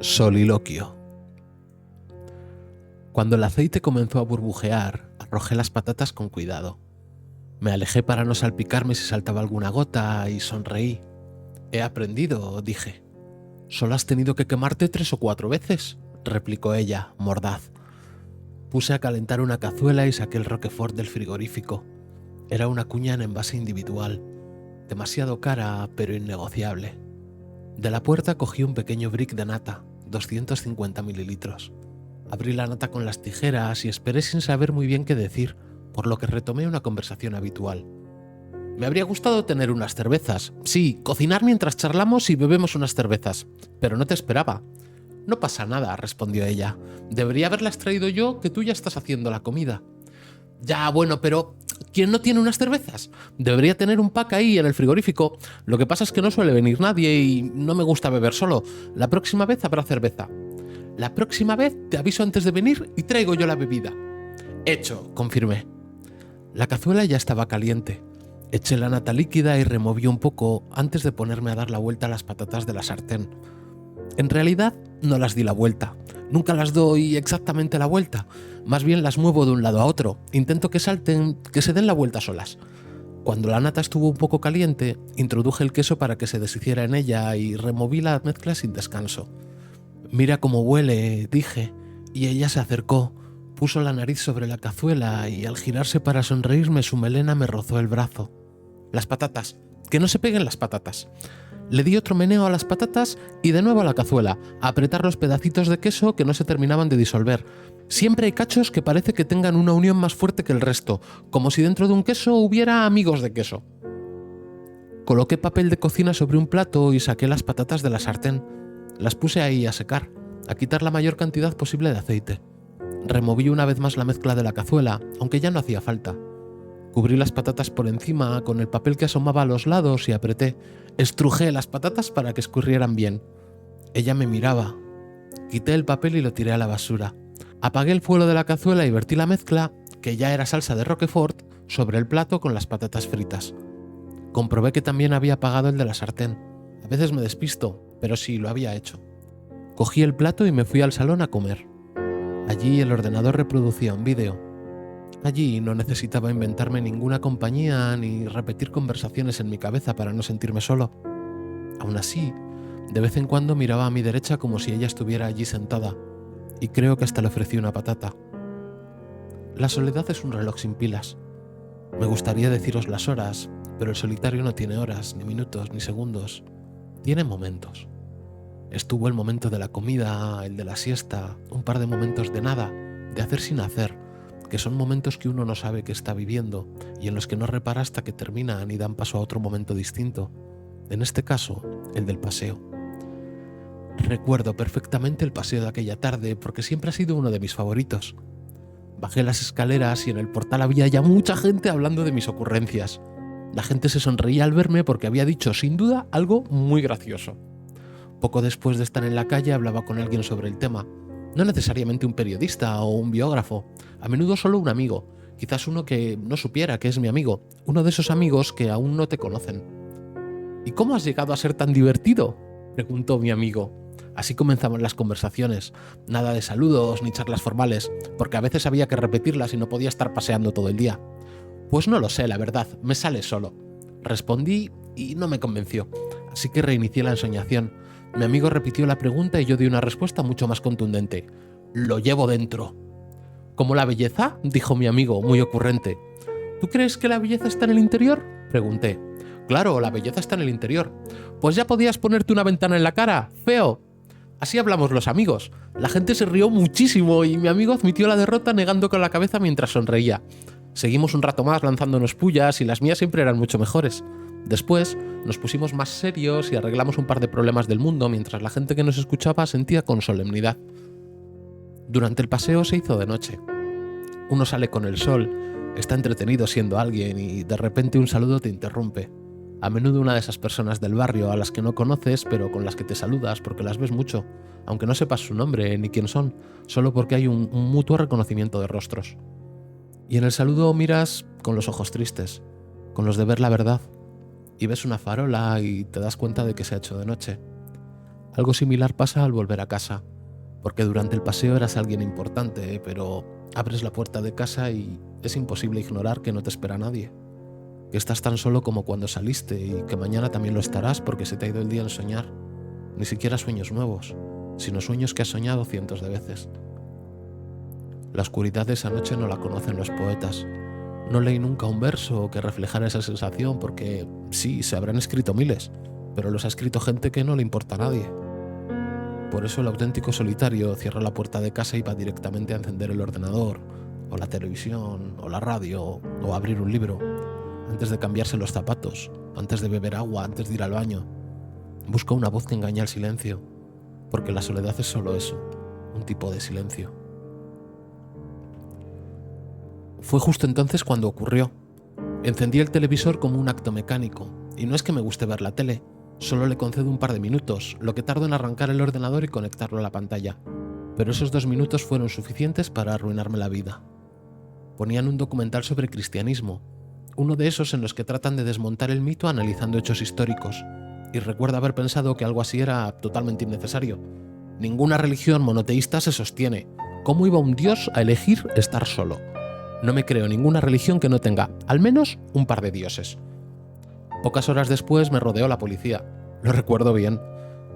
Soliloquio. Cuando el aceite comenzó a burbujear, arrojé las patatas con cuidado. Me alejé para no salpicarme si saltaba alguna gota y sonreí. He aprendido, dije. Solo has tenido que quemarte 3 o 4 veces, replicó ella, mordaz. Puse a calentar una cazuela y saqué el Roquefort del frigorífico. Era una cuña en envase individual, demasiado cara pero innegociable. De la puerta cogí un pequeño brick de nata, 250 mililitros. Abrí la nata con las tijeras y esperé sin saber muy bien qué decir, por lo que retomé una conversación habitual. Me habría gustado tener unas cervezas. Sí, cocinar mientras charlamos y bebemos unas cervezas. Pero no te esperaba. No pasa nada, respondió ella. Debería haberlas traído yo, que tú ya estás haciendo la comida. Ya, bueno, pero ¿quién no tiene unas cervezas? Debería tener un pack ahí en el frigorífico. Lo que pasa es que no suele venir nadie y no me gusta beber solo. La próxima vez habrá cerveza. La próxima vez te aviso antes de venir y traigo yo la bebida. Hecho, confirmé. La cazuela ya estaba caliente. Eché la nata líquida y removí un poco antes de ponerme a dar la vuelta a las patatas de la sartén. En realidad, no las di la vuelta. Nunca las doy exactamente la vuelta. Más bien las muevo de un lado a otro. Intento que salten, que se den la vuelta solas. Cuando la nata estuvo un poco caliente, introduje el queso para que se deshiciera en ella y removí la mezcla sin descanso. Mira cómo huele, dije, y ella se acercó, puso la nariz sobre la cazuela y al girarse para sonreírme su melena me rozó el brazo. Las patatas, que no se peguen las patatas. Le di otro meneo a las patatas y de nuevo a la cazuela, a apretar los pedacitos de queso que no se terminaban de disolver. Siempre hay cachos que parece que tengan una unión más fuerte que el resto, como si dentro de un queso hubiera amigos de queso. Coloqué papel de cocina sobre un plato y saqué las patatas de la sartén. Las puse ahí a secar, a quitar la mayor cantidad posible de aceite. Removí una vez más la mezcla de la cazuela, aunque ya no hacía falta. Cubrí las patatas por encima con el papel que asomaba a los lados y apreté. Estrujé las patatas para que escurrieran bien. Ella me miraba. Quité el papel y lo tiré a la basura. Apagué el fuego de la cazuela y vertí la mezcla, que ya era salsa de Roquefort, sobre el plato con las patatas fritas. Comprobé que también había apagado el de la sartén. A veces me despisto, pero sí, lo había hecho. Cogí el plato y me fui al salón a comer. Allí el ordenador reproducía un vídeo. Allí no necesitaba inventarme ninguna compañía ni repetir conversaciones en mi cabeza para no sentirme solo. Aún así, de vez en cuando miraba a mi derecha como si ella estuviera allí sentada, y creo que hasta le ofrecí una patata. La soledad es un reloj sin pilas. Me gustaría deciros las horas, pero el solitario no tiene horas, ni minutos, ni segundos. Tiene momentos. Estuvo el momento de la comida, el de la siesta, un par de momentos de nada, de hacer sin hacer, que son momentos que uno no sabe que está viviendo y en los que no repara hasta que terminan y dan paso a otro momento distinto. En este caso, el del paseo. Recuerdo perfectamente el paseo de aquella tarde porque siempre ha sido uno de mis favoritos. Bajé las escaleras y en el portal había ya mucha gente hablando de mis ocurrencias. La gente se sonreía al verme porque había dicho, sin duda, algo muy gracioso. Poco después de estar en la calle hablaba con alguien sobre el tema. No necesariamente un periodista o un biógrafo, a menudo solo un amigo, quizás uno que no supiera que es mi amigo, uno de esos amigos que aún no te conocen. ¿Y cómo has llegado a ser tan divertido?, preguntó mi amigo. Así comenzaban las conversaciones, nada de saludos ni charlas formales, porque a veces había que repetirlas y no podía estar paseando todo el día. Pues no lo sé, la verdad, me sale solo. Respondí y no me convenció, así que reinicié la ensoñación. Mi amigo repitió la pregunta y yo di una respuesta mucho más contundente. Lo llevo dentro. ¿Cómo la belleza?, dijo mi amigo, muy ocurrente. ¿Tú crees que la belleza está en el interior?, pregunté. Claro, la belleza está en el interior. Pues ya podías ponerte una ventana en la cara, feo. Así hablamos los amigos. La gente se rió muchísimo y mi amigo admitió la derrota negando con la cabeza mientras sonreía. Seguimos un rato más lanzándonos pullas y las mías siempre eran mucho mejores. Después nos pusimos más serios y arreglamos un par de problemas del mundo mientras la gente que nos escuchaba sentía con solemnidad. Durante el paseo se hizo de noche. Uno sale con el sol, está entretenido siendo alguien y de repente un saludo te interrumpe. A menudo una de esas personas del barrio a las que no conoces pero con las que te saludas porque las ves mucho, aunque no sepas su nombre ni quién son, solo porque hay un mutuo reconocimiento de rostros. Y en el saludo miras con los ojos tristes, con los de ver la verdad, y ves una farola y te das cuenta de que se ha hecho de noche. Algo similar pasa al volver a casa, porque durante el paseo eras alguien importante, pero abres la puerta de casa y es imposible ignorar que no te espera nadie, que estás tan solo como cuando saliste y que mañana también lo estarás porque se te ha ido el día en soñar. Ni siquiera sueños nuevos, sino sueños que has soñado cientos de veces. La oscuridad de esa noche no la conocen los poetas. No leí nunca un verso que reflejara esa sensación porque sí, se habrán escrito miles, pero los ha escrito gente que no le importa a nadie. Por eso el auténtico solitario cierra la puerta de casa y va directamente a encender el ordenador, o la televisión, o la radio, o abrir un libro, antes de cambiarse los zapatos, antes de beber agua, antes de ir al baño. Busca una voz que engaña al silencio, porque la soledad es solo eso, un tipo de silencio. Fue justo entonces cuando ocurrió. Encendí el televisor como un acto mecánico, y no es que me guste ver la tele, solo le concedo un par de minutos, lo que tardo en arrancar el ordenador y conectarlo a la pantalla. Pero esos 2 minutos fueron suficientes para arruinarme la vida. Ponían un documental sobre cristianismo, uno de esos en los que tratan de desmontar el mito analizando hechos históricos, y recuerdo haber pensado que algo así era totalmente innecesario. Ninguna religión monoteísta se sostiene. ¿Cómo iba un dios a elegir estar solo? No me creo ninguna religión que no tenga, al menos, un par de dioses. Pocas horas después me rodeó la policía. Lo recuerdo bien.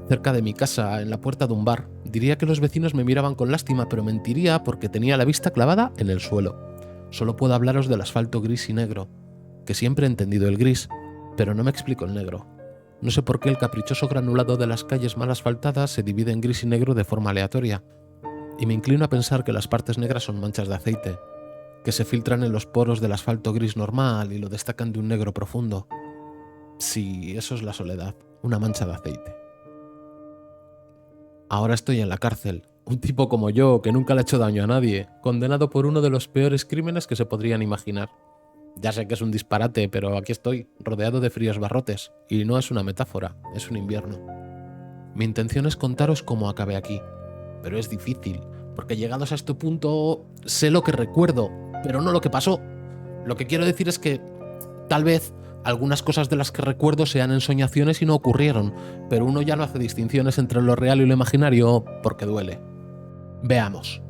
Cerca de mi casa, en la puerta de un bar. Diría que los vecinos me miraban con lástima, pero mentiría porque tenía la vista clavada en el suelo. Solo puedo hablaros del asfalto gris y negro, que siempre he entendido el gris, pero no me explico el negro. No sé por qué el caprichoso granulado de las calles mal asfaltadas se divide en gris y negro de forma aleatoria, y me inclino a pensar que las partes negras son manchas de aceite, que se filtran en los poros del asfalto gris normal y lo destacan de un negro profundo. Sí, eso es la soledad, una mancha de aceite. Ahora estoy en la cárcel, un tipo como yo que nunca le ha hecho daño a nadie, condenado por uno de los peores crímenes que se podrían imaginar. Ya sé que es un disparate, pero aquí estoy, rodeado de fríos barrotes, y no es una metáfora, es un invierno. Mi intención es contaros cómo acabé aquí, pero es difícil, porque llegados a este punto sé lo que recuerdo, pero no lo que pasó. Lo que quiero decir es que tal vez algunas cosas de las que recuerdo sean ensoñaciones y no ocurrieron, pero uno ya no hace distinciones entre lo real y lo imaginario porque duele. Veamos.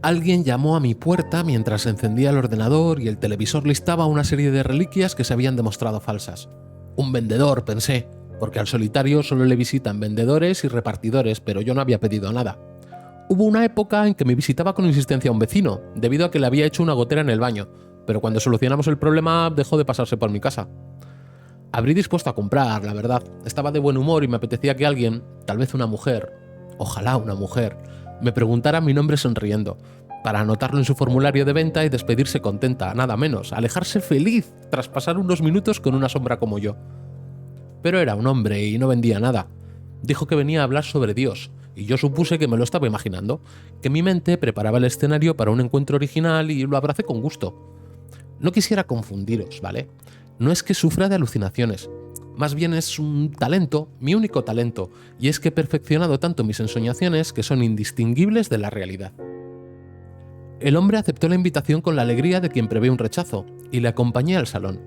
Alguien llamó a mi puerta mientras encendía el ordenador y el televisor listaba una serie de reliquias que se habían demostrado falsas. Un vendedor, pensé, porque al solitario solo le visitan vendedores y repartidores, pero yo no había pedido nada. Hubo una época en que me visitaba con insistencia un vecino, debido a que le había hecho una gotera en el baño, pero cuando solucionamos el problema dejó de pasarse por mi casa. Abrí dispuesto a comprar, la verdad. Estaba de buen humor y me apetecía que alguien, tal vez una mujer, ojalá una mujer, me preguntara mi nombre sonriendo, para anotarlo en su formulario de venta y despedirse contenta, nada menos, alejarse feliz tras pasar unos minutos con una sombra como yo. Pero era un hombre y no vendía nada. Dijo que venía a hablar sobre Dios, y yo supuse que me lo estaba imaginando, que mi mente preparaba el escenario para un encuentro original y lo abracé con gusto. No quisiera confundiros, ¿vale? No es que sufra de alucinaciones, más bien es un talento, mi único talento, y es que he perfeccionado tanto mis ensoñaciones que son indistinguibles de la realidad. El hombre aceptó la invitación con la alegría de quien prevé un rechazo, y le acompañé al salón.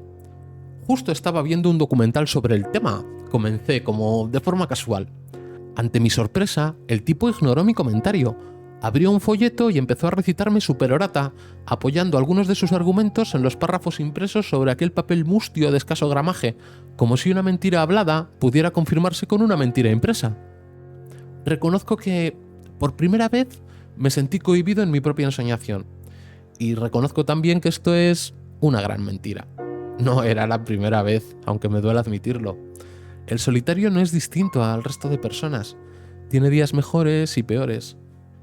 Justo estaba viendo un documental sobre el tema, comencé como de forma casual. Ante mi sorpresa, el tipo ignoró mi comentario, abrió un folleto y empezó a recitarme su perorata, apoyando algunos de sus argumentos en los párrafos impresos sobre aquel papel mustio de escaso gramaje, como si una mentira hablada pudiera confirmarse con una mentira impresa. Reconozco que, por primera vez, me sentí cohibido en mi propia ensoñación, y reconozco también que esto es una gran mentira. No era la primera vez, aunque me duele admitirlo. El solitario no es distinto al resto de personas. Tiene días mejores y peores.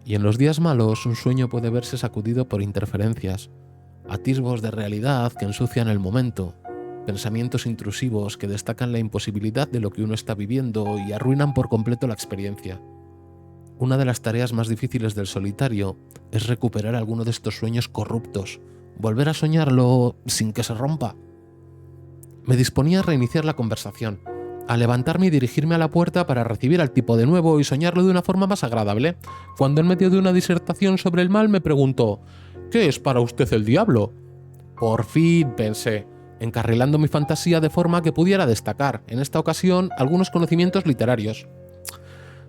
Y en los días malos un sueño puede verse sacudido por interferencias, atisbos de realidad que ensucian el momento, pensamientos intrusivos que destacan la imposibilidad de lo que uno está viviendo y arruinan por completo la experiencia. Una de las tareas más difíciles del solitario es recuperar alguno de estos sueños corruptos, volver a soñarlo sin que se rompa. Me disponía a reiniciar la conversación, a levantarme y dirigirme a la puerta para recibir al tipo de nuevo y soñarlo de una forma más agradable, cuando en medio de una disertación sobre el mal me preguntó: ¿qué es para usted el diablo? Por fin, pensé, encarrilando mi fantasía de forma que pudiera destacar, en esta ocasión, algunos conocimientos literarios.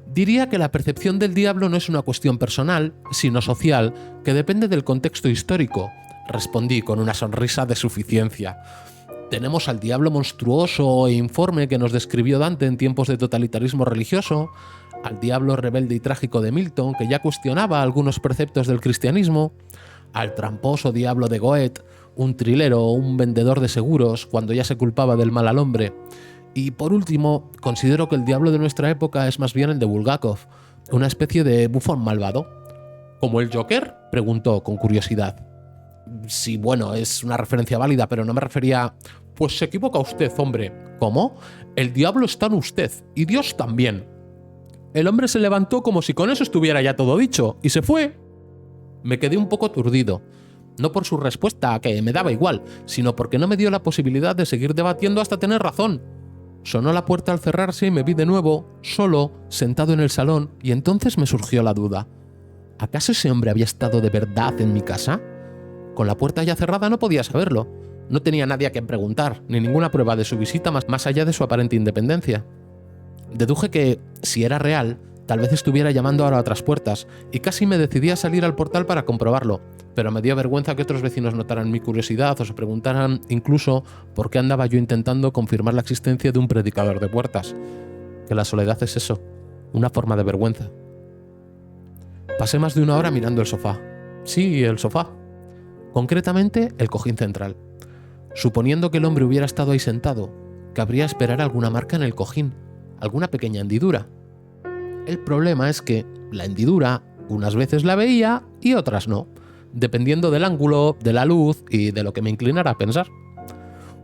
Diría que la percepción del diablo no es una cuestión personal, sino social, que depende del contexto histórico, respondí con una sonrisa de suficiencia. Tenemos al diablo monstruoso e informe que nos describió Dante en tiempos de totalitarismo religioso, al diablo rebelde y trágico de Milton, que ya cuestionaba algunos preceptos del cristianismo, al tramposo diablo de Goethe, un trilero o un vendedor de seguros cuando ya se culpaba del mal al hombre. Y por último, considero que el diablo de nuestra época es más bien el de Bulgakov, una especie de bufón malvado. ¿Como el Joker?, preguntó con curiosidad. Sí, bueno, es una referencia válida, pero no me refería... Pues se equivoca usted, hombre. ¿Cómo? El diablo está en usted, y Dios también. El hombre se levantó como si con eso estuviera ya todo dicho, y se fue. Me quedé un poco aturdido. No por su respuesta, que me daba igual, sino porque no me dio la posibilidad de seguir debatiendo hasta tener razón. Sonó la puerta al cerrarse y me vi de nuevo, solo, sentado en el salón, y entonces me surgió la duda. ¿Acaso ese hombre había estado de verdad en mi casa? Con la puerta ya cerrada no podía saberlo. No tenía nadie a quien preguntar, ni ninguna prueba de su visita más allá de su aparente independencia. Deduje que, si era real, tal vez estuviera llamando ahora a otras puertas, y casi me decidí a salir al portal para comprobarlo, pero me dio vergüenza que otros vecinos notaran mi curiosidad o se preguntaran incluso por qué andaba yo intentando confirmar la existencia de un predicador de puertas. Que la soledad es eso, una forma de vergüenza. Pasé más de una hora mirando el sofá. Sí, el sofá. Concretamente, el cojín central. Suponiendo que el hombre hubiera estado ahí sentado, cabría esperar alguna marca en el cojín, alguna pequeña hendidura. El problema es que la hendidura unas veces la veía y otras no, dependiendo del ángulo, de la luz y de lo que me inclinara a pensar.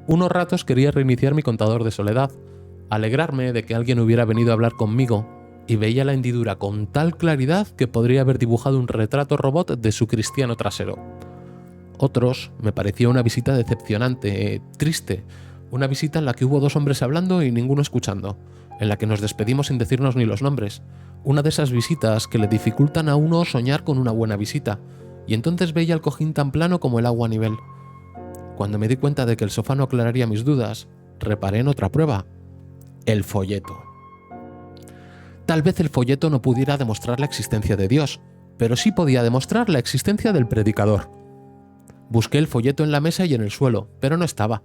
Unos ratos quería reiniciar mi contador de soledad, alegrarme de que alguien hubiera venido a hablar conmigo, y veía la hendidura con tal claridad que podría haber dibujado un retrato robot de su cristiano trasero. Otros me parecía una visita decepcionante, triste, una visita en la que hubo dos hombres hablando y ninguno escuchando, en la que nos despedimos sin decirnos ni los nombres, una de esas visitas que le dificultan a uno soñar con una buena visita, y entonces veía el cojín tan plano como el agua a nivel. Cuando me di cuenta de que el sofá no aclararía mis dudas, reparé en otra prueba: el folleto. Tal vez el folleto no pudiera demostrar la existencia de Dios, pero sí podía demostrar la existencia del predicador. Busqué el folleto en la mesa y en el suelo, pero no estaba.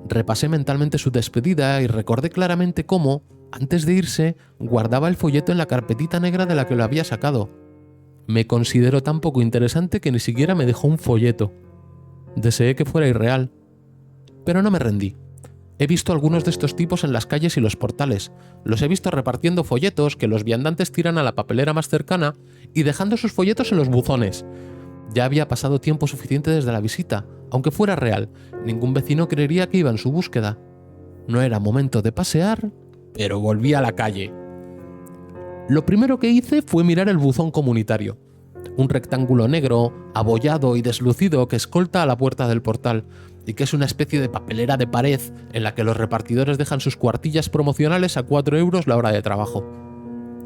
Repasé mentalmente su despedida y recordé claramente cómo, antes de irse, guardaba el folleto en la carpetita negra de la que lo había sacado. Me consideró tan poco interesante que ni siquiera me dejó un folleto. Deseé que fuera irreal, pero no me rendí. He visto algunos de estos tipos en las calles y los portales. Los he visto repartiendo folletos que los viandantes tiran a la papelera más cercana y dejando sus folletos en los buzones. Ya había pasado tiempo suficiente desde la visita, aunque fuera real. Ningún vecino creería que iba en su búsqueda. No era momento de pasear, pero volví a la calle. Lo primero que hice fue mirar el buzón comunitario. Un rectángulo negro, abollado y deslucido que escolta a la puerta del portal, y que es una especie de papelera de pared en la que los repartidores dejan sus cuartillas promocionales a 4 euros la hora de trabajo.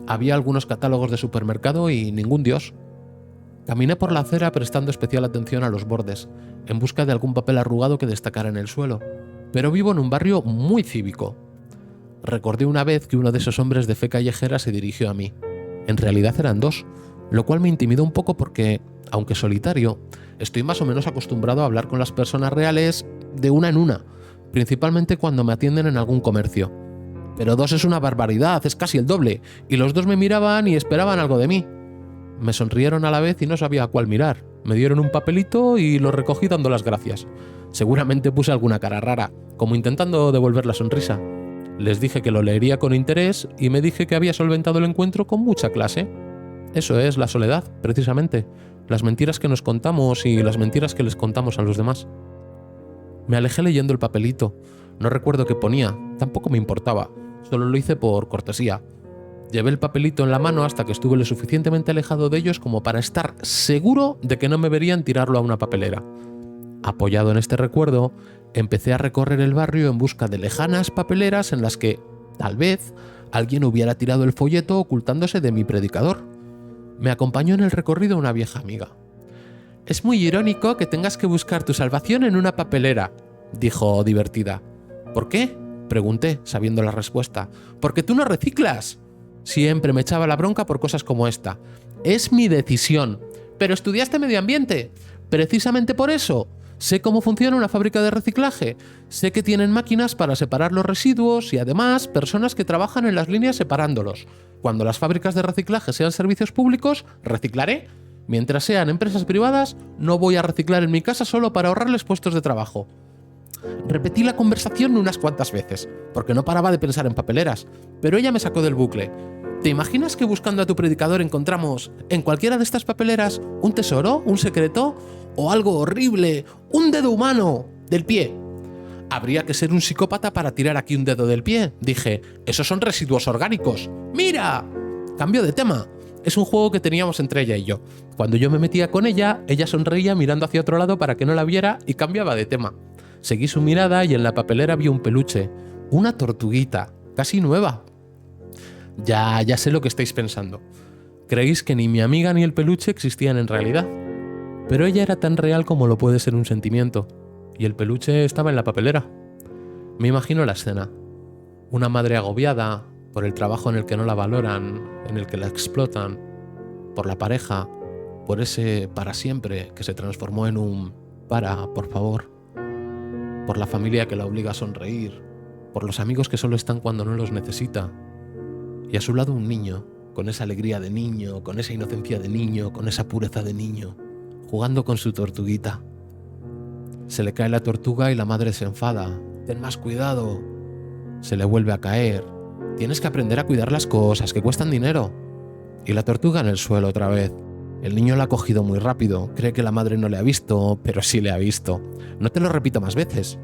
Había algunos catálogos de supermercado y ningún dios. Caminé por la acera prestando especial atención a los bordes, en busca de algún papel arrugado que destacara en el suelo, pero vivo en un barrio muy cívico. Recordé una vez que uno de esos hombres de fe callejera se dirigió a mí. En realidad eran dos, lo cual me intimidó un poco porque, aunque solitario, estoy más o menos acostumbrado a hablar con las personas reales de una en una, principalmente cuando me atienden en algún comercio. Pero dos es una barbaridad, es casi el doble, y los dos me miraban y esperaban algo de mí. Me sonrieron a la vez y no sabía a cuál mirar. Me dieron un papelito y lo recogí dando las gracias. Seguramente puse alguna cara rara, como intentando devolver la sonrisa. Les dije que lo leería con interés y me dije que había solventado el encuentro con mucha clase. Eso es la soledad, precisamente. Las mentiras que nos contamos y las mentiras que les contamos a los demás. Me alejé leyendo el papelito. No recuerdo qué ponía, tampoco me importaba. Solo lo hice por cortesía. Llevé el papelito en la mano hasta que estuve lo suficientemente alejado de ellos como para estar seguro de que no me verían tirarlo a una papelera. Apoyado en este recuerdo, empecé a recorrer el barrio en busca de lejanas papeleras en las que, tal vez, alguien hubiera tirado el folleto ocultándose de mi predicador. Me acompañó en el recorrido una vieja amiga. «Es muy irónico que tengas que buscar tu salvación en una papelera», dijo divertida. «¿Por qué?», pregunté, sabiendo la respuesta. «Porque tú no reciclas». Siempre me echaba la bronca por cosas como esta. Es mi decisión. Pero estudiaste medio ambiente. Precisamente por eso. Sé cómo funciona una fábrica de reciclaje. Sé que tienen máquinas para separar los residuos y además personas que trabajan en las líneas separándolos. Cuando las fábricas de reciclaje sean servicios públicos, reciclaré. Mientras sean empresas privadas, no voy a reciclar en mi casa solo para ahorrarles puestos de trabajo. Repetí la conversación unas cuantas veces, porque no paraba de pensar en papeleras, pero ella me sacó del bucle. ¿Te imaginas que buscando a tu predicador encontramos, en cualquiera de estas papeleras, un tesoro, un secreto o algo horrible, un dedo humano del pie? Habría que ser un psicópata para tirar aquí un dedo del pie, dije. Esos son residuos orgánicos. ¡Mira! Cambio de tema. Es un juego que teníamos entre ella y yo. Cuando yo me metía con ella, ella sonreía mirando hacia otro lado para que no la viera y cambiaba de tema. Seguí su mirada y en la papelera vi un peluche. Una tortuguita, casi nueva. Ya sé lo que estáis pensando. Creéis que ni mi amiga ni el peluche existían en realidad. Pero ella era tan real como lo puede ser un sentimiento. Y el peluche estaba en la papelera. Me imagino la escena. Una madre agobiada por el trabajo en el que no la valoran, en el que la explotan, por la pareja, por ese para siempre que se transformó en un para, por favor, por la familia que la obliga a sonreír, por los amigos que solo están cuando no los necesita, y a su lado un niño, con esa alegría de niño, con esa inocencia de niño, con esa pureza de niño, jugando con su tortuguita. Se le cae la tortuga y la madre se enfada. Ten más cuidado. Se le vuelve a caer. Tienes que aprender a cuidar las cosas, que cuestan dinero. Y la tortuga en el suelo otra vez. El niño la ha cogido muy rápido. Cree que la madre no le ha visto, pero sí le ha visto. No te lo repito más veces.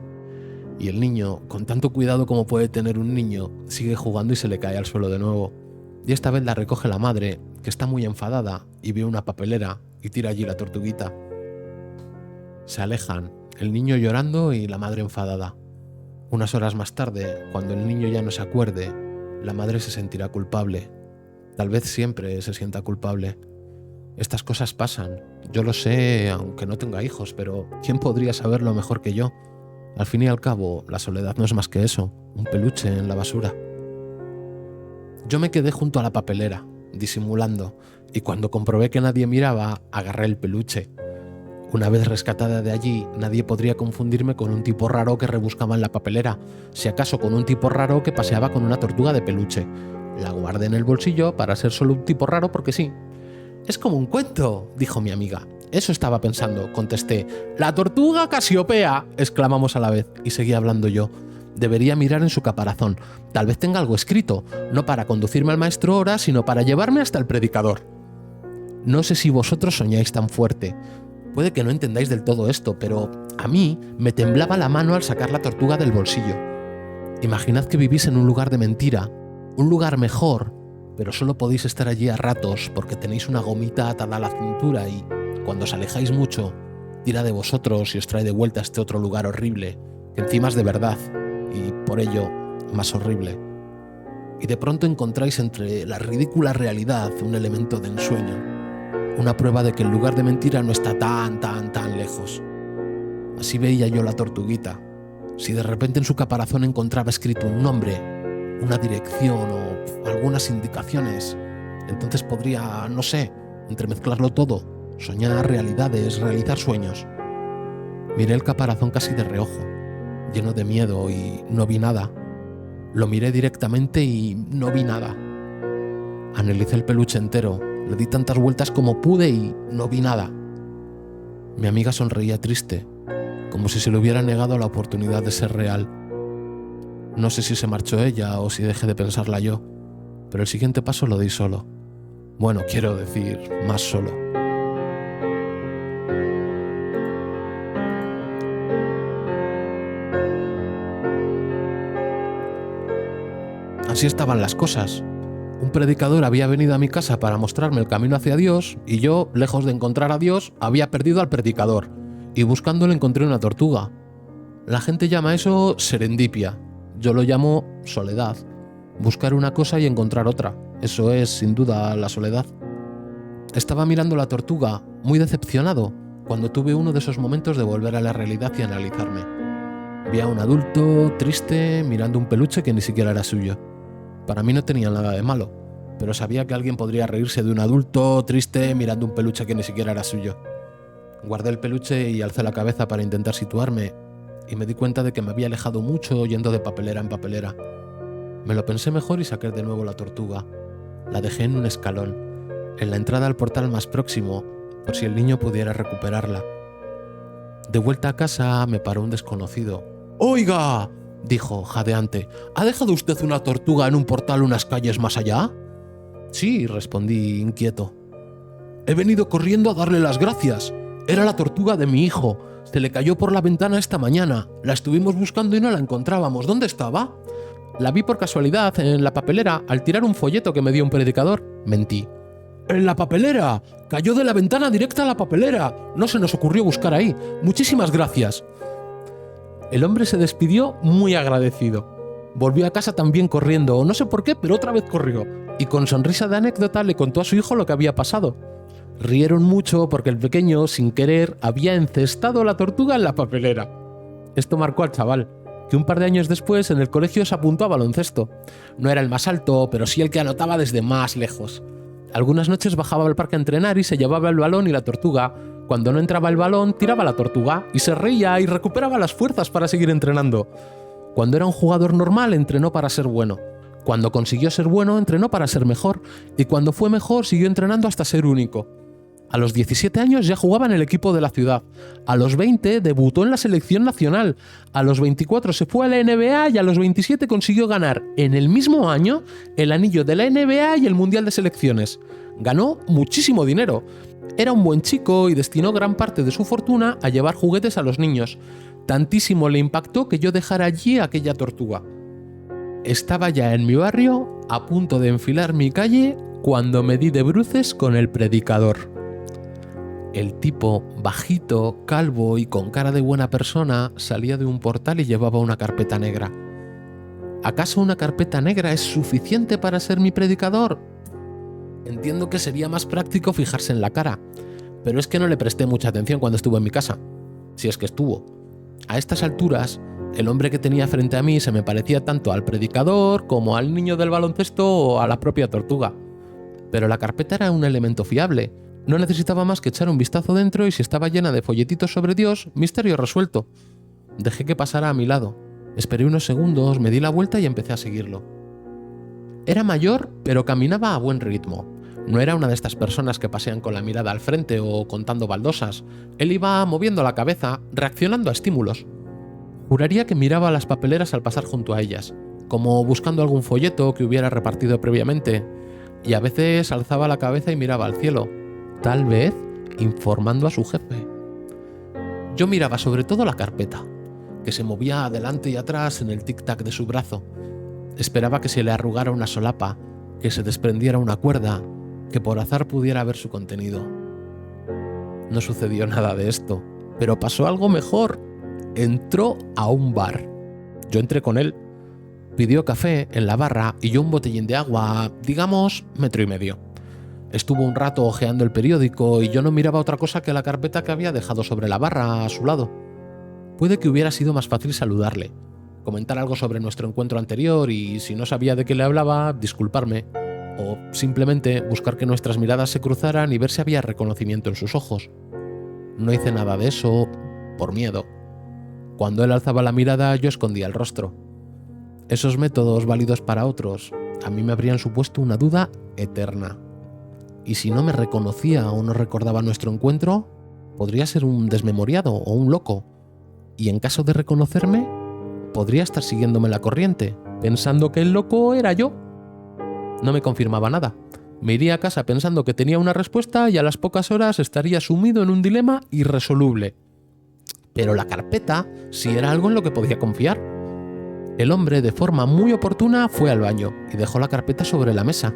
Y el niño, con tanto cuidado como puede tener un niño, sigue jugando y se le cae al suelo de nuevo. Y esta vez la recoge la madre, que está muy enfadada, y ve una papelera y tira allí la tortuguita. Se alejan, el niño llorando y la madre enfadada. Unas horas más tarde, cuando el niño ya no se acuerde, la madre se sentirá culpable. Tal vez siempre se sienta culpable. Estas cosas pasan. Yo lo sé, aunque no tenga hijos, pero ¿quién podría saberlo mejor que yo? Al fin y al cabo, la soledad no es más que eso, un peluche en la basura. Yo me quedé junto a la papelera, disimulando, y cuando comprobé que nadie miraba, agarré el peluche. Una vez rescatada de allí, nadie podría confundirme con un tipo raro que rebuscaba en la papelera, si acaso con un tipo raro que paseaba con una tortuga de peluche. La guardé en el bolsillo para ser solo un tipo raro porque sí. «Es como un cuento», dijo mi amiga. «Eso estaba pensando», contesté. «¡La tortuga Casiopea!», exclamamos a la vez, y seguí hablando yo. Debería mirar en su caparazón. Tal vez tenga algo escrito, no para conducirme al maestro ahora, sino para llevarme hasta el predicador. No sé si vosotros soñáis tan fuerte. Puede que no entendáis del todo esto, pero a mí me temblaba la mano al sacar la tortuga del bolsillo. Imaginad que vivís en un lugar de mentira, un lugar mejor, pero solo podéis estar allí a ratos porque tenéis una gomita atada a la cintura y, cuando os alejáis mucho, tira de vosotros y os trae de vuelta a este otro lugar horrible, que encima es de verdad, y por ello más horrible. Y de pronto encontráis entre la ridícula realidad un elemento de ensueño, una prueba de que el lugar de mentira no está tan lejos. Así veía yo la tortuguita. Si de repente en su caparazón encontraba escrito un nombre, una dirección o algunas indicaciones, entonces podría, no sé, entremezclarlo todo, soñar realidades, realizar sueños. Miré el caparazón casi de reojo, lleno de miedo, y no vi nada. Lo miré directamente y no vi nada. Analicé el peluche entero, le di tantas vueltas como pude y no vi nada. Mi amiga sonreía triste, como si se le hubiera negado la oportunidad de ser real. No sé si se marchó ella o si dejé de pensarla yo, pero el siguiente paso lo di solo. Bueno, quiero decir, más solo. Así estaban las cosas. Un predicador había venido a mi casa para mostrarme el camino hacia Dios y yo, lejos de encontrar a Dios, había perdido al predicador y buscándolo encontré una tortuga. La gente llama eso serendipia. Yo lo llamo soledad. Buscar una cosa y encontrar otra. Eso es, sin duda, la soledad. Estaba mirando la tortuga, muy decepcionado, cuando tuve uno de esos momentos de volver a la realidad y analizarme. Vi a un adulto, triste, mirando un peluche que ni siquiera era suyo. Para mí no tenía nada de malo. pero sabía que alguien podría reírse de un adulto triste mirando un peluche que ni siquiera era suyo. Guardé el peluche y alcé la cabeza para intentar situarme, y me di cuenta de que me había alejado mucho yendo de papelera en papelera. Me lo pensé mejor y saqué de nuevo la tortuga. La dejé en un escalón, en la entrada al portal más próximo, por si el niño pudiera recuperarla. De vuelta a casa me paró un desconocido. «¡Oiga!», dijo, jadeante, «¿ha dejado usted una tortuga en un portal unas calles más allá?». «Sí», respondí, inquieto. «He venido corriendo a darle las gracias. Era la tortuga de mi hijo. Se le cayó por la ventana esta mañana. La estuvimos buscando y no la encontrábamos. ¿Dónde estaba?». «La vi por casualidad en la papelera al tirar un folleto que me dio un predicador». Mentí. «¿En la papelera? Cayó de la ventana directa a la papelera. No se nos ocurrió buscar ahí. Muchísimas gracias». El hombre se despidió muy agradecido. Volvió a casa también corriendo, no sé por qué, pero otra vez corrió, y con sonrisa de anécdota le contó a su hijo lo que había pasado. Rieron mucho porque el pequeño, sin querer, había encestado la tortuga en la papelera. Esto marcó al chaval, que un par de años después en el colegio se apuntó a baloncesto. No era el más alto, pero sí el que anotaba desde más lejos. Algunas noches bajaba al parque a entrenar y se llevaba el balón y la tortuga. Cuando no entraba el balón, tiraba la tortuga y se reía y recuperaba las fuerzas para seguir entrenando. Cuando era un jugador normal, entrenó para ser bueno. Cuando consiguió ser bueno, entrenó para ser mejor. Y cuando fue mejor, siguió entrenando hasta ser único. A los 17 años ya jugaba en el equipo de la ciudad. A los 20 debutó en la selección nacional. A los 24 se fue a la NBA y a los 27 consiguió ganar en el mismo año el anillo de la NBA y el Mundial de Selecciones. Ganó muchísimo dinero. Era un buen chico y destinó gran parte de su fortuna a llevar juguetes a los niños. Tantísimo le impactó que yo dejara allí aquella tortuga. Estaba ya en mi barrio, a punto de enfilar mi calle, cuando me di de bruces con el predicador. El tipo, bajito, calvo y con cara de buena persona, salía de un portal y llevaba una carpeta negra. ¿Acaso una carpeta negra es suficiente para ser mi predicador? Entiendo que sería más práctico fijarse en la cara, pero es que no le presté mucha atención cuando estuvo en mi casa, si es que estuvo. A estas alturas, el hombre que tenía frente a mí se me parecía tanto al predicador como al niño del baloncesto o a la propia tortuga. Pero la carpeta era un elemento fiable. No necesitaba más que echar un vistazo dentro y si estaba llena de folletitos sobre Dios, misterio resuelto. Dejé que pasara a mi lado. Esperé unos segundos, me di la vuelta y empecé a seguirlo. Era mayor, pero caminaba a buen ritmo. No era una de estas personas que pasean con la mirada al frente o contando baldosas. Él iba moviendo la cabeza, reaccionando a estímulos. Juraría que miraba las papeleras al pasar junto a ellas, como buscando algún folleto que hubiera repartido previamente, y a veces alzaba la cabeza y miraba al cielo, tal vez informando a su jefe. Yo miraba sobre todo la carpeta, que se movía adelante y atrás en el tic-tac de su brazo. Esperaba que se le arrugara una solapa, que se desprendiera una cuerda, que por azar pudiera ver su contenido. No sucedió nada de esto, pero pasó algo mejor. Entró a un bar. Yo entré con él. Pidió café en la barra y yo un botellín de agua, digamos, 1,5 metros. Estuvo un rato hojeando el periódico y yo no miraba otra cosa que la carpeta que había dejado sobre la barra a su lado. Puede que hubiera sido más fácil saludarle, comentar algo sobre nuestro encuentro anterior y, si no sabía de qué le hablaba, disculparme, o simplemente buscar que nuestras miradas se cruzaran y ver si había reconocimiento en sus ojos. No hice nada de eso, por miedo. Cuando él alzaba la mirada, yo escondía el rostro. Esos métodos válidos para otros, a mí me habrían supuesto una duda eterna. Y si no me reconocía o no recordaba nuestro encuentro, podría ser un desmemoriado o un loco. Y en caso de reconocerme, podría estar siguiéndome la corriente, pensando que el loco era yo. No me confirmaba nada. Me iría a casa pensando que tenía una respuesta y a las pocas horas estaría sumido en un dilema irresoluble. Pero la carpeta sí era algo en lo que podía confiar. El hombre, de forma muy oportuna, fue al baño y dejó la carpeta sobre la mesa.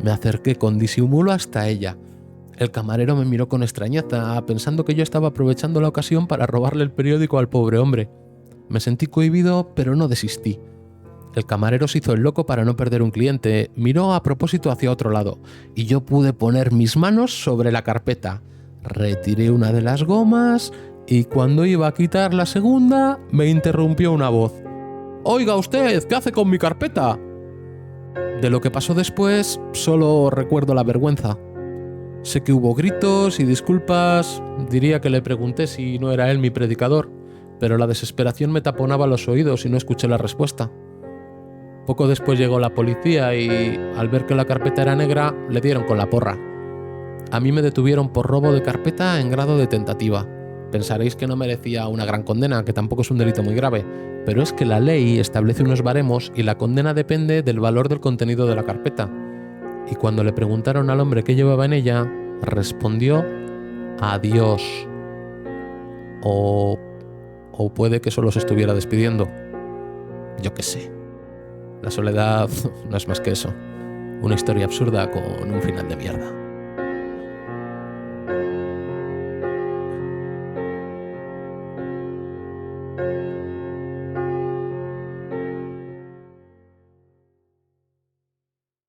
Me acerqué con disimulo hasta ella. El camarero me miró con extrañeza, pensando que yo estaba aprovechando la ocasión para robarle el periódico al pobre hombre. Me sentí cohibido, pero no desistí. El camarero se hizo el loco para no perder un cliente, miró a propósito hacia otro lado, y yo pude poner mis manos sobre la carpeta. Retiré una de las gomas, y cuando iba a quitar la segunda, me interrumpió una voz. «Oiga usted, ¿qué hace con mi carpeta?». De lo que pasó después, solo recuerdo la vergüenza. Sé que hubo gritos y disculpas, diría que le pregunté si no era él mi predicador, pero la desesperación me taponaba los oídos y no escuché la respuesta. Poco después llegó la policía y, al ver que la carpeta era negra, le dieron con la porra. A mí me detuvieron por robo de carpeta en grado de tentativa. Pensaréis que no merecía una gran condena, que tampoco es un delito muy grave, pero es que la ley establece unos baremos y la condena depende del valor del contenido de la carpeta. Y cuando le preguntaron al hombre qué llevaba en ella, respondió: adiós. O puede que solo se estuviera despidiendo. Yo qué sé. La soledad no es más que eso. Una historia absurda con un final de mierda.